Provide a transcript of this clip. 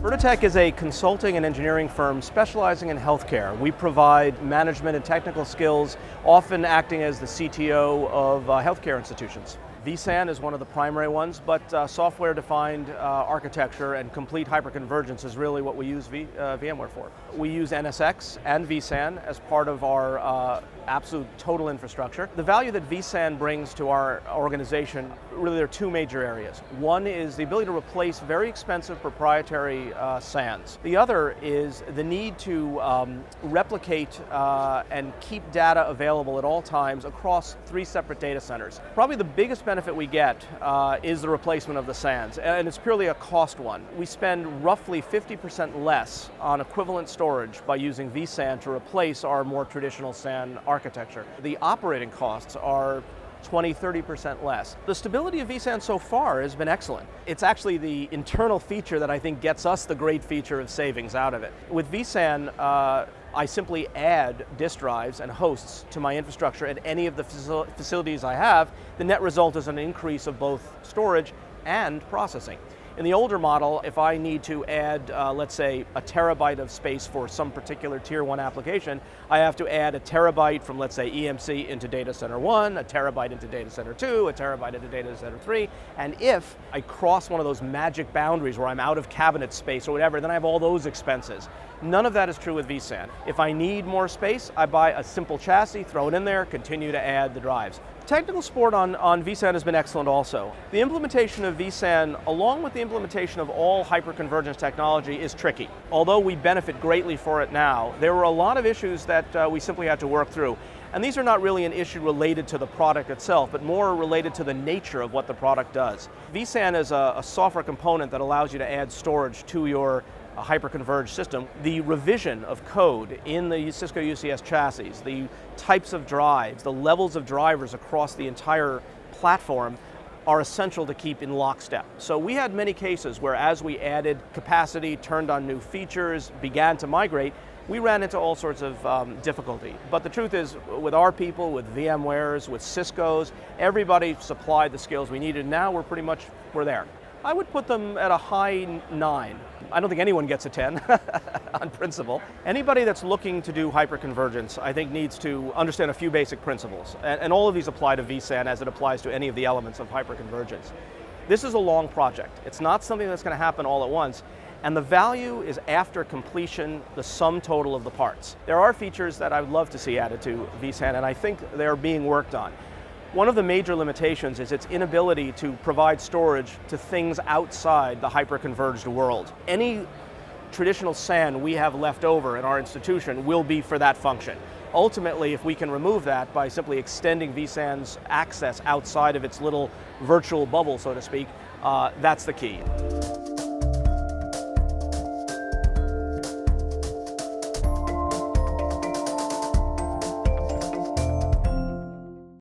Vertitech is a consulting and engineering firm specializing in healthcare. We provide management and technical skills, often acting as the CTO of healthcare institutions. VSAN is one of the primary ones, but software-defined architecture and complete hyperconvergence is really what we use VMware for. We use NSX and VSAN as part of our absolute total infrastructure. The value that VSAN brings to our organization, really there are two major areas. One is the ability to replace very expensive proprietary SANs. The other is the need to replicate and keep data available at all times across 3 separate data centers. Probably the biggest benefit we get is the replacement of the SANs, and it's purely a cost one. We spend roughly 50% less on equivalent storage by using vSAN to replace our more traditional SAN architecture. The operating costs are 20–30% less. The stability of vSAN so far has been excellent. It's actually the internal feature that I think gets us the great feature of savings out of it. With vSAN, I simply add disk drives and hosts to my infrastructure at any of the facilities I have. The net result is an increase of both storage and processing. In the older model, if I need to add, let's say, a terabyte of space for some particular tier 1 application, I have to add a terabyte from, let's say, EMC into data center 1, a terabyte into data center 2, a terabyte into data center 3, and if I cross one of those magic boundaries where I'm out of cabinet space or whatever, then I have all those expenses. None of that is true with vSAN. If I need more space, I buy a simple chassis, throw it in there, continue to add the drives. Technical support on vSAN has been excellent also. The implementation of vSAN, along with the implementation of all hyperconvergence technology, is tricky. Although we benefit greatly for it now, there were a lot of issues that we simply had to work through. And these are not really an issue related to the product itself, but more related to the nature of what the product does. vSAN is a software component that allows you to add storage to your hyperconverged system. The revision of code in the Cisco UCS chassis, the types of drives, the levels of drivers across the entire platform are essential to keep in lockstep. So we had many cases where as we added capacity, turned on new features, began to migrate, we ran into all sorts of difficulty. But the truth is, with our people, with VMware's, with Cisco's, everybody supplied the skills we needed. Now we're there. I would put them at a high 9. I don't think anyone gets a 10 on principle. Anybody that's looking to do hyperconvergence, I think, needs to understand a few basic principles. And all of these apply to vSAN as it applies to any of the elements of hyperconvergence. This is a long project. It's not something that's going to happen all at once. And the value is after completion, the sum total of the parts. There are features that I would love to see added to vSAN, and I think they're being worked on. One of the major limitations is its inability to provide storage to things outside the hyperconverged world. Any traditional SAN we have left over in our institution will be for that function. Ultimately, if we can remove that by simply extending vSAN's access outside of its little virtual bubble, so to speak, that's the key.